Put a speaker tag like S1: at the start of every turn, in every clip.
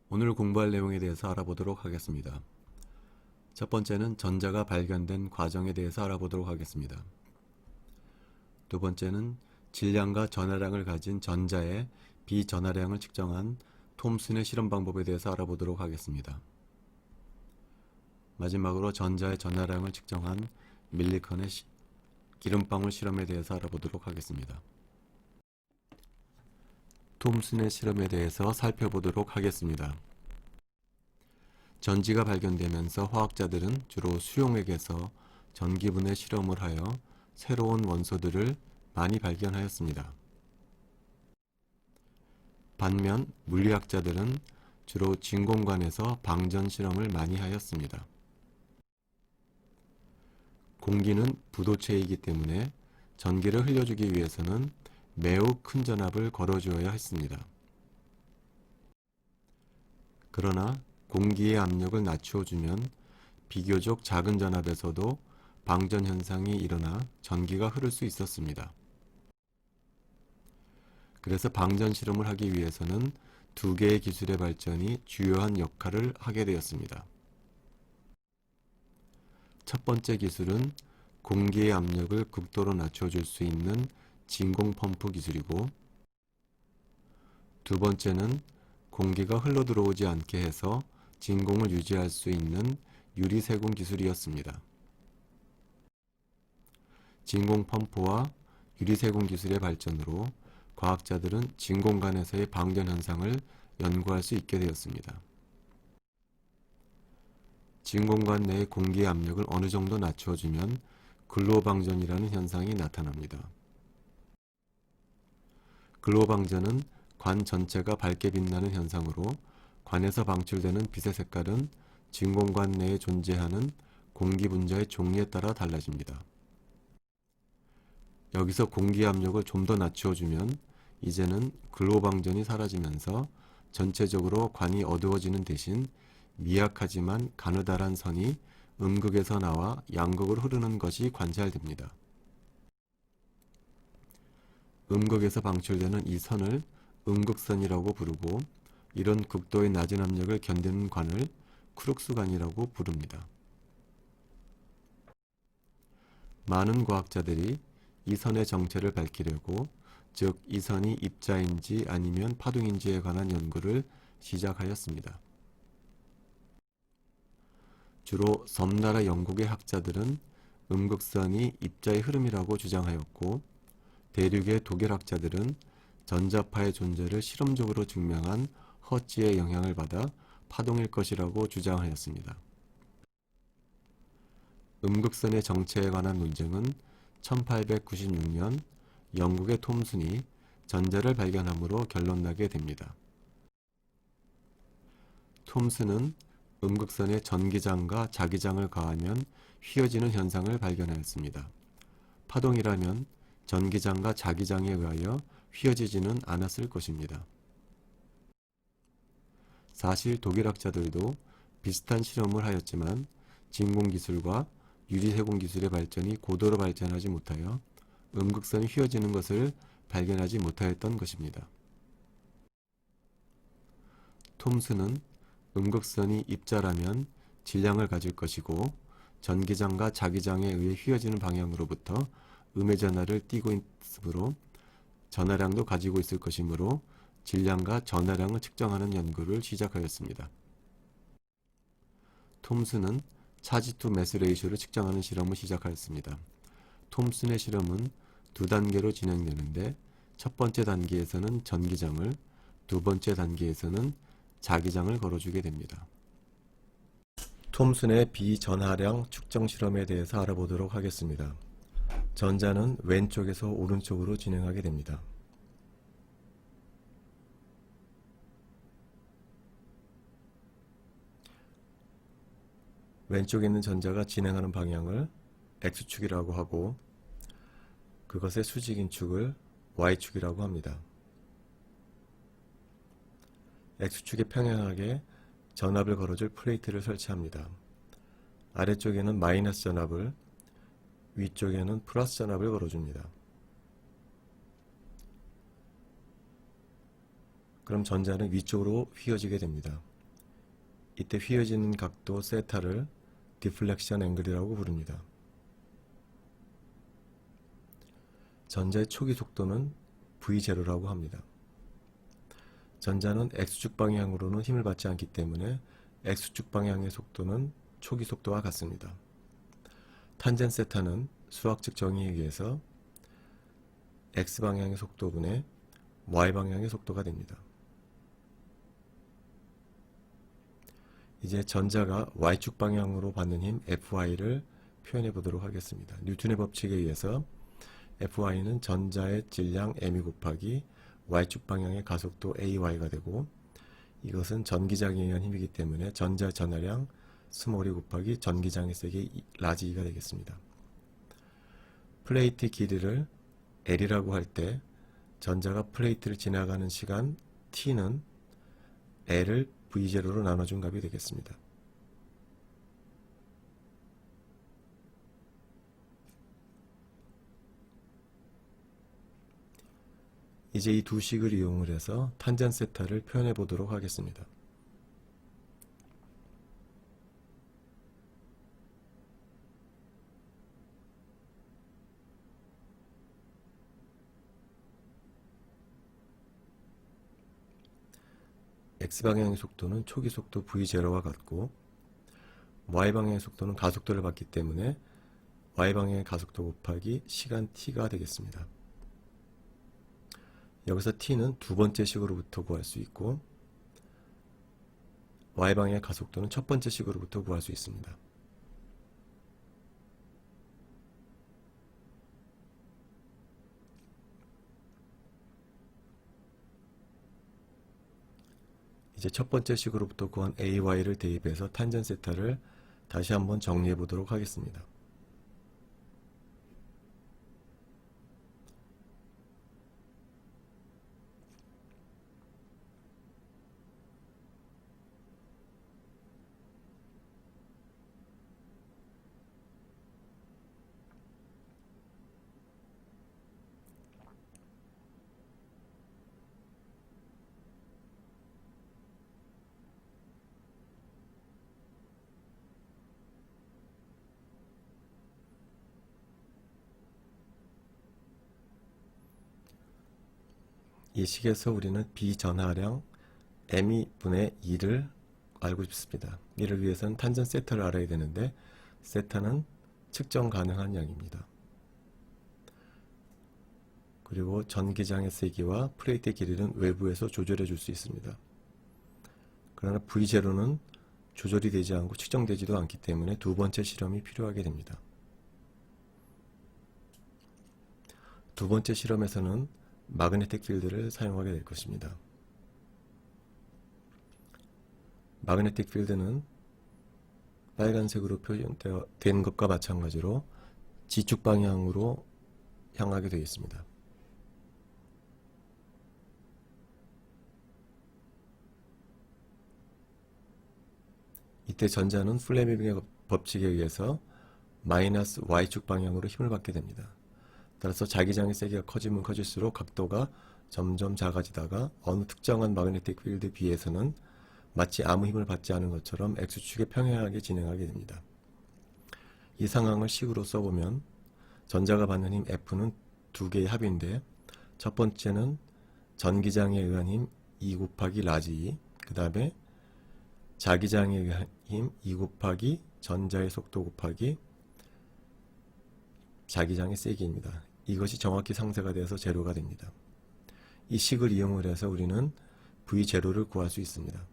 S1: 오늘 공부할 내용에 대해서 알아보도록 하겠습니다. 첫 번째는 전자가 발견된 과정에 대해서 알아보도록 하겠습니다. 두 번째는 질량과 전하량을 가진 전자의 비전하량을 측정한 톰슨의 실험 방법에 대해서 알아보도록 하겠습니다. 마지막으로 전자의 전하량을 측정한 밀리컨의 기름방울 실험에 대해서 알아보도록 하겠습니다. 톰슨의 실험에 대해서 살펴보도록 하겠습니다. 전지가 발견되면서 화학자들은 주로 수용액에서 전기분해 실험을 하여 새로운 원소들을 많이 발견하였습니다. 반면 물리학자들은 주로 진공관에서 방전 실험을 많이 하였습니다. 공기는 부도체이기 때문에 전기를 흘려주기 위해서는 매우 큰 전압을 걸어주어야 했습니다. 그러나 공기의 압력을 낮추어주면 비교적 작은 전압에서도 방전 현상이 일어나 전기가 흐를 수 있었습니다. 그래서 방전 실험을 하기 위해서는 두 개의 기술의 발전이 주요한 역할을 하게 되었습니다. 첫 번째 기술은 공기의 압력을 극도로 낮춰줄 수 있는 진공 펌프 기술이고, 두 번째는 공기가 흘러 들어오지 않게 해서 진공을 유지할 수 있는 유리 세공 기술이었습니다. 진공 펌프와 유리 세공 기술의 발전으로 과학자들은 진공관에서의 방전 현상을 연구할 수 있게 되었습니다. 진공관 내의 공기의 압력을 어느 정도 낮추어주면 근로방전이라는 현상이 나타납니다. 근로방전은 관 전체가 밝게 빛나는 현상으로 관에서 방출되는 빛의 색깔은 진공관 내에 존재하는 공기 분자의 종류에 따라 달라집니다. 여기서 공기 압력을 좀 더 낮추어주면 이제는 근로방전이 사라지면서 전체적으로 관이 어두워지는 대신 미약하지만 가느다란 선이 음극에서 나와 양극으로 흐르는 것이 관찰됩니다. 음극에서 방출되는 이 선을 음극선이라고 부르고, 이런 극도의 낮은 압력을 견디는 관을 크룩스관이라고 부릅니다. 많은 과학자들이 이 선의 정체를 밝히려고, 즉 이 선이 입자인지 아니면 파동인지에 관한 연구를 시작하였습니다. 주로 섬나라 영국의 학자들은 음극선이 입자의 흐름이라고 주장하였고, 대륙의 독일 학자들은 전자파의 존재를 실험적으로 증명한 허츠의 영향을 받아 파동일 것이라고 주장하였습니다. 음극선의 정체에 관한 논쟁은 1896년 영국의 톰슨이 전자를 발견함으로 결론나게 됩니다. 톰슨은 음극선에 전기장과 자기장을 가하면 휘어지는 현상을 발견하였습니다. 파동이라면 전기장과 자기장에 의하여 휘어지지는 않았을 것입니다. 사실 독일학자들도 비슷한 실험을 하였지만 진공기술과 유리세공기술의 발전이 고도로 발전하지 못하여 음극선이 휘어지는 것을 발견하지 못하였던 것입니다. 톰슨은 음극선이 입자라면 질량을 가질 것이고, 전기장과 자기장에 의해 휘어지는 방향으로부터 음의 전하를 띠고 있으므로 전하량도 가지고 있을 것이므로 질량과 전하량을 측정하는 연구를 시작하였습니다. 톰슨은 차지 투 매스 레이쇼를 측정하는 실험을 시작하였습니다. 톰슨의 실험은 두 단계로 진행되는데, 첫 번째 단계에서는 전기장을, 두 번째 단계에서는 자기장을 걸어주게 됩니다. 톰슨의 비전하량 측정 실험에 대해서 알아보도록 하겠습니다. 전자는 왼쪽에서 오른쪽으로 진행하게 됩니다. 왼쪽에 있는 전자가 진행하는 방향을 X축이라고 하고, 그것의 수직인 축을 Y축이라고 합니다. X축에 평행하게 전압을 걸어줄 플레이트를 설치합니다. 아래쪽에는 마이너스 전압을, 위쪽에는 플러스 전압을 걸어줍니다. 그럼 전자는 위쪽으로 휘어지게 됩니다. 이때 휘어지는 각도 세타를 디플렉션 앵글이라고 부릅니다. 전자의 초기 속도는 V0라고 합니다. 전자는 X축 방향으로는 힘을 받지 않기 때문에 X축 방향의 속도는 초기 속도와 같습니다. 탄젠 세타는 수학적 정의에 의해서 X방향의 속도분의 Y방향의 속도가 됩니다. 이제 전자가 Y축 방향으로 받는 힘 Fy를 표현해 보도록 하겠습니다. 뉴턴의 법칙에 의해서 Fy는 전자의 질량 m이 곱하기 Y축 방향의 가속도 AY가 되고, 이것은 전기장에 의한 힘이기 때문에 전자 전하량 스몰 e 곱하기 전기장의 세기 라지 E가 되겠습니다. 플레이트 길이를 L이라고 할 때 전자가 플레이트를 지나가는 시간 T는 L을 V0로 나눠준 값이 되겠습니다. 이제 이 두 식을 이용을 해서 탄젠 세타를 표현해 보도록 하겠습니다. X방향의 속도는 초기 속도 V0와 같고, Y방향의 속도는 가속도를 받기 때문에 Y방향의 가속도 곱하기 시간 T가 되겠습니다. 여기서 T는 두 번째 식으로부터 구할 수 있고, Y방향의 가속도는 첫 번째 식으로부터 구할 수 있습니다. 이제 첫 번째 식으로부터 구한 AY를 대입해서 탄젠 세타를 다시 한번 정리해 보도록 하겠습니다. 이 식에서 우리는 비전하량 m 분의 2를 알고 싶습니다. 이를 위해서는 탄젠 세타를 알아야 되는데, 세타는 측정 가능한 양입니다. 그리고 전기장의 세기와 플레이트의 길이는 외부에서 조절해 줄 수 있습니다. 그러나 V0는 조절이 되지 않고 측정되지도 않기 때문에 두 번째 실험이 필요하게 됩니다. 두 번째 실험에서는 마그네틱 필드를 사용하게 될 것입니다. 마그네틱 필드는 빨간색으로 표현된 것과 마찬가지로 지축 방향으로 향하게 되어 있습니다. 이때 전자는 플레밍의 법칙에 의해서 마이너스 Y축 방향으로 힘을 받게 됩니다. 따라서 자기장의 세기가 커지면 커질수록 각도가 점점 작아지다가 어느 특정한 마그네틱 필드 B에서는 마치 아무 힘을 받지 않은 것처럼 X축에 평행하게 진행하게 됩니다. 이 상황을 식으로 써보면 전자가 받는 힘 F는 두 개의 합인데, 첫 번째는 전기장에 의한 힘 E 곱하기 라지 E, 그 다음에 자기장에 의한 힘 E 곱하기 전자의 속도 곱하기 자기장의 세기입니다. 이것이 정확히 상쇄가 되어서 제로가 됩니다. 이 식을 이용을 해서 우리는 V0를 구할 수 있습니다.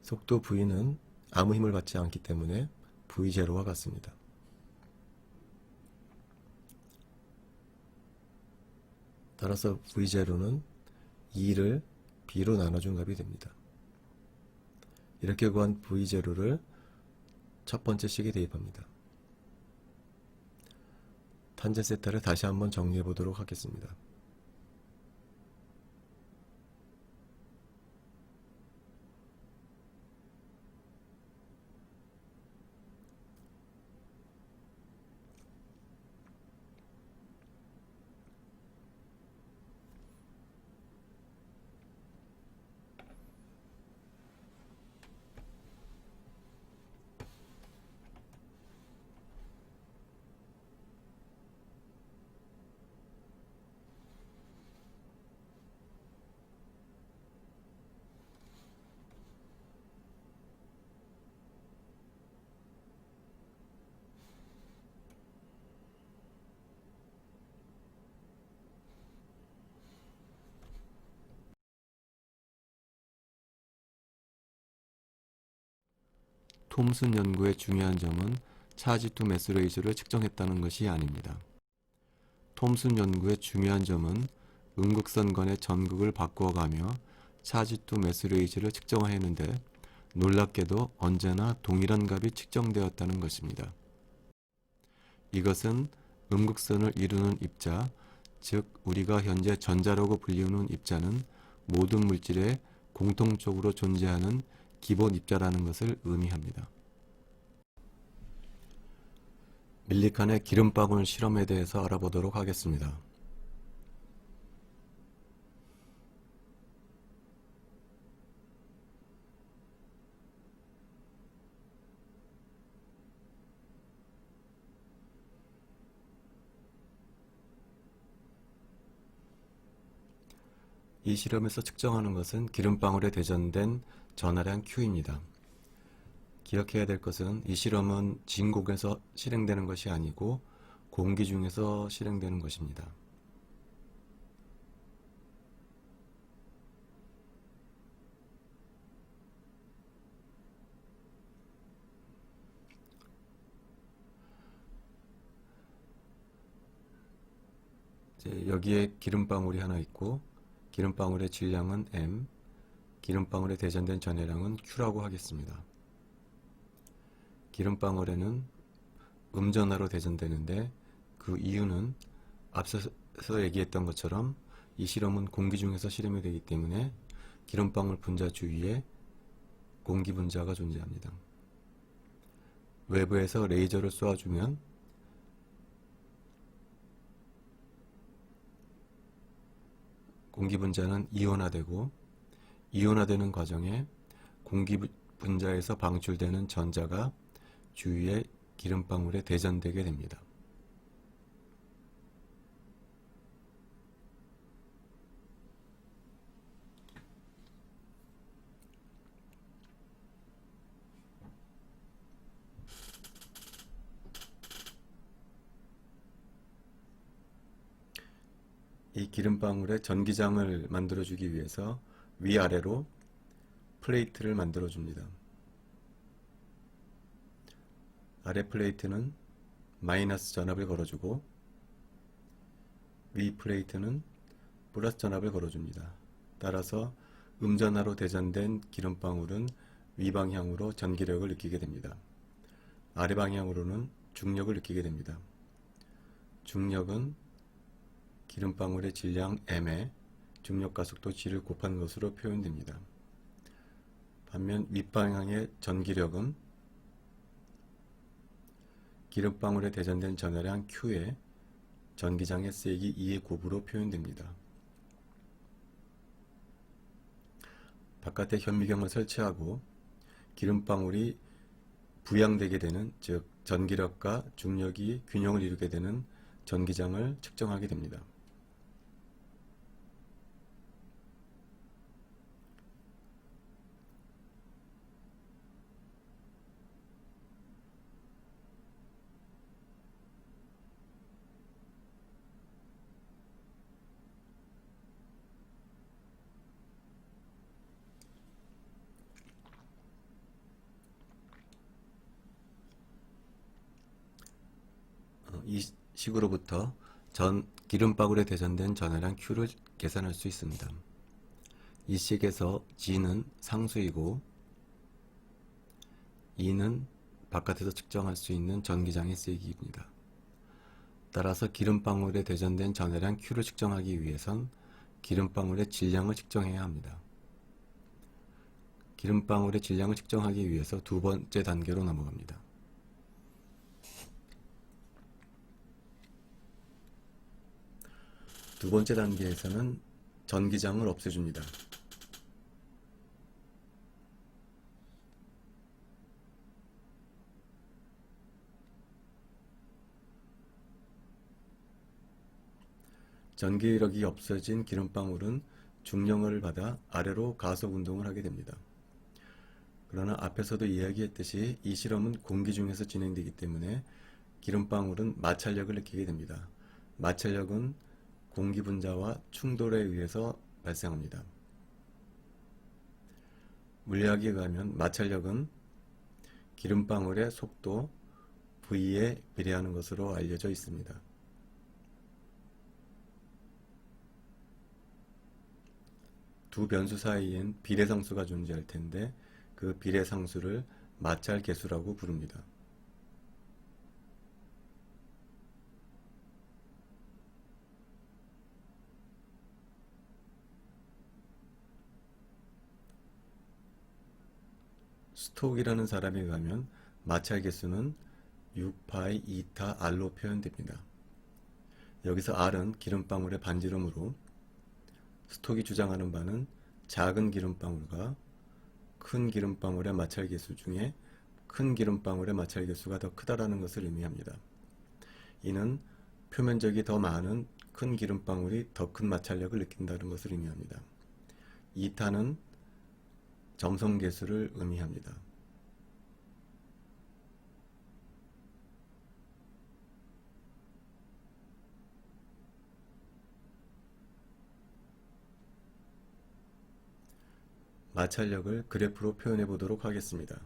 S1: 속도 V는 아무 힘을 받지 않기 때문에 V0와 같습니다. 따라서 V0는 2를 B로 나눠준 값이 됩니다. 이렇게 구한 V0를 첫 번째 식에 대입합니다. 탄젠 세타를 다시 한번 정리해 보도록 하겠습니다. 톰슨 연구의 중요한 점은 차지 투 매스 레이저를 측정했다는 것이 아닙니다. 톰슨 연구의 중요한 점은 음극선관의 전극을 바꾸어가며 차지 투 매스 레이저를 측정하였는데 놀랍게도 언제나 동일한 값이 측정되었다는 것입니다. 이것은 음극선을 이루는 입자, 즉 우리가 현재 전자라고 불리우는 입자는 모든 물질에 공통적으로 존재하는 기본 입자라는 것을 의미합니다. 밀리칸의 기름방울 실험에 대해서 알아보도록 하겠습니다. 이 실험에서 측정하는 것은 기름방울에 대전된 전하량 Q입니다. 기억해야 될 것은 이 실험은 진공에서 실행되는 것이 아니고 공기 중에서 실행되는 것입니다. 여기에 기름방울이 하나 있고 기름방울의 질량은 M, 기름방울에 대전된 전해량은 Q라고 하겠습니다. 기름방울에는 음전하로 대전되는데 그 이유는 앞서서 얘기했던 것처럼 이 실험은 공기 중에서 실험이 되기 때문에 기름방울 분자 주위에 공기 분자가 존재합니다. 외부에서 레이저를 쏘아주면 공기 분자는 이온화되고 이온화되는 과정에 공기 분자에서 방출되는 전자가 주위에 기름방울에 대전되게 됩니다. 이 기름방울에 전기장을 만들어주기 위해서 위아래로 플레이트를 만들어줍니다. 아래 플레이트는 마이너스 전압을 걸어주고 위 플레이트는 플러스 전압을 걸어줍니다. 따라서 음전하로 대전된 기름방울은 위 방향으로 전기력을 느끼게 됩니다. 아래 방향으로는 중력을 느끼게 됩니다. 중력은 기름방울의 질량 M에 중력가속도 G를 곱한 것으로 표현됩니다. 반면 윗방향의 전기력은 기름방울에 대전된 전하량 Q에 전기장의 세기 2의 곱으로 표현됩니다. 바깥에 현미경을 설치하고 기름방울이 부양되게 되는, 즉 전기력과 중력이 균형을 이루게 되는 전기장을 측정하게 됩니다. 이 식으로부터 기름방울에 대전된 전하량 Q를 계산할 수 있습니다. 이 식에서 G는 상수이고 E는 바깥에서 측정할 수 있는 전기장의 세기입니다. 따라서 기름방울에 대전된 전하량 Q를 측정하기 위해선 기름방울의 질량을 측정해야 합니다. 기름방울의 질량을 측정하기 위해서 두 번째 단계로 넘어갑니다. 두 번째 단계에서는 전기장을 없애줍니다. 전기력이 없어진 기름방울은 중력을 받아 아래로 가속 운동을 하게 됩니다. 그러나 앞에서도 이야기했듯이 이 실험은 공기 중에서 진행되기 때문에 기름방울은 마찰력을 느끼게 됩니다. 마찰력은 공기 분자와 충돌에 의해서 발생합니다. 물리학에 의하면 마찰력은 기름방울의 속도 V에 비례하는 것으로 알려져 있습니다. 두 변수 사이엔 비례상수가 존재할 텐데 그 비례상수를 마찰계수라고 부릅니다. 스톡이라는 사람에 의하면 마찰계수는 6파이 2타 R로 표현됩니다. 여기서 R은 기름방울의 반지름으로 스톡이 주장하는 바는 작은 기름방울과 큰 기름방울의 마찰계수 중에 큰 기름방울의 마찰계수가 더 크다라는 것을 의미합니다. 이는 표면적이 더 많은 큰 기름방울이 더 큰 마찰력을 느낀다는 것을 의미합니다. 2타는 점성계수를 의미합니다. 마찰력을 그래프로 표현해 보도록 하겠습니다.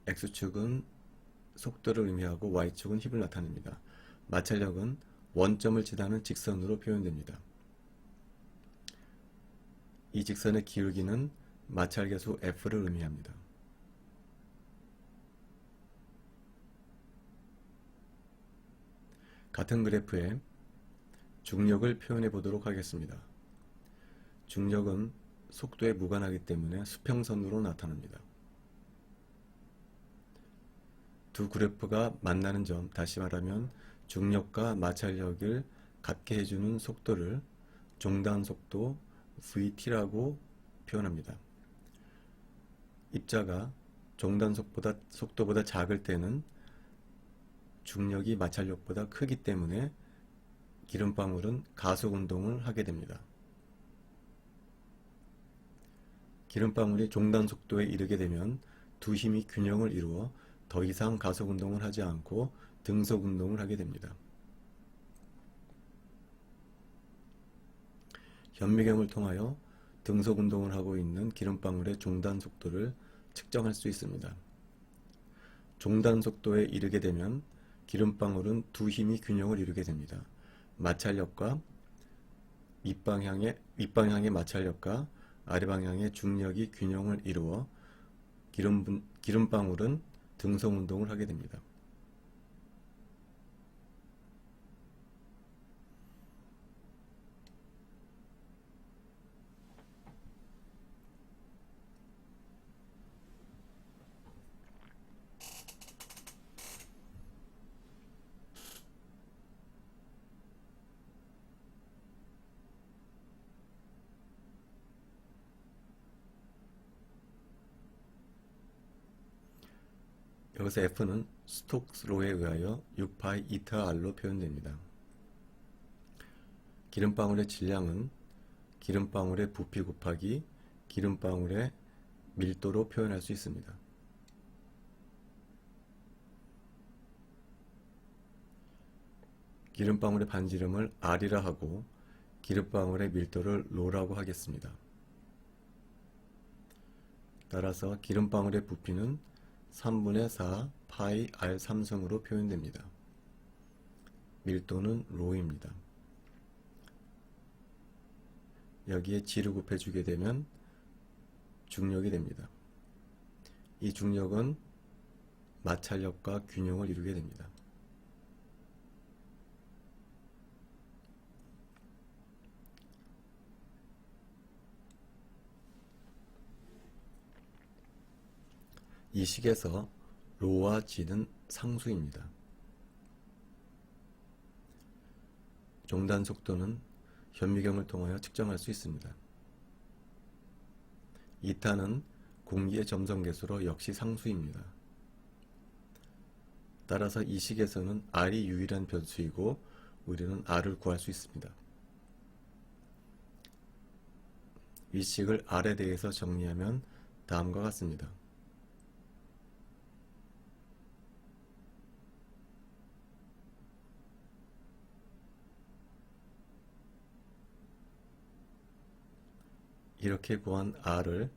S1: X축은 속도를 의미하고 Y축은 힘을 나타냅니다. 마찰력은 원점을 지나는 직선으로 표현됩니다. 이 직선의 기울기는 마찰계수 F를 의미합니다. 같은 그래프에 중력을 표현해 보도록 하겠습니다. 중력은 속도에 무관하기 때문에 수평선으로 나타납니다. 두 그래프가 만나는 점, 다시 말하면 중력과 마찰력을 같게 해주는 속도를 종단속도 VT라고 표현합니다. 입자가 종단속도보다 작을 때는 중력이 마찰력보다 크기 때문에 기름방울은 가속운동을 하게 됩니다. 기름방울이 종단속도에 이르게 되면 두 힘이 균형을 이루어 더 이상 가속운동을 하지 않고 등속운동을 하게 됩니다. 현미경을 통하여 등속운동을 하고 있는 기름방울의 종단속도를 측정할 수 있습니다. 종단속도에 이르게 되면 기름방울은 두 힘이 균형을 이루게 됩니다. 마찰력과 윗방향의 마찰력과 아래방향의 중력이 균형을 이루어 기름방울은 등속운동을 하게 됩니다. 여기서 F는 스톡스로에 의하여 6파이 2타 R로 표현됩니다. 기름방울의 질량은 기름방울의 부피 곱하기 기름방울의 밀도로 표현할 수 있습니다. 기름방울의 반지름을 R이라 하고 기름방울의 밀도를 Rho라고 하겠습니다. 따라서 기름방울의 부피는 3분의 4 파이 R 3승으로 표현됩니다. 밀도는 Rho입니다. 여기에 G를 곱해주게 되면 중력이 됩니다. 이 중력은 마찰력과 균형을 이루게 됩니다. 이 식에서 Rho와 G는 상수입니다. 종단 속도는 현미경을 통하여 측정할 수 있습니다. 이타는 공기의 점성계수로 역시 상수입니다. 따라서 이 식에서는 R이 유일한 변수이고 우리는 R을 구할 수 있습니다. 윗식을 R에 대해서 정리하면 다음과 같습니다. 이렇게 구한 R을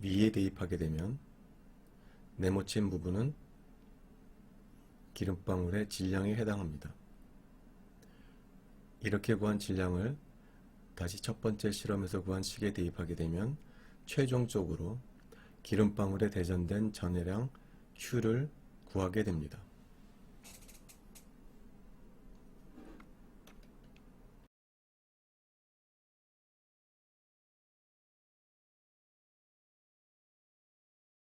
S1: 위에 대입하게 되면 네모친 부분은 기름방울의 질량에 해당합니다. 이렇게 구한 질량을 다시 첫 번째 실험에서 구한 식에 대입하게 되면 최종적으로 기름방울에 대전된 전해량 Q를 구하게 됩니다.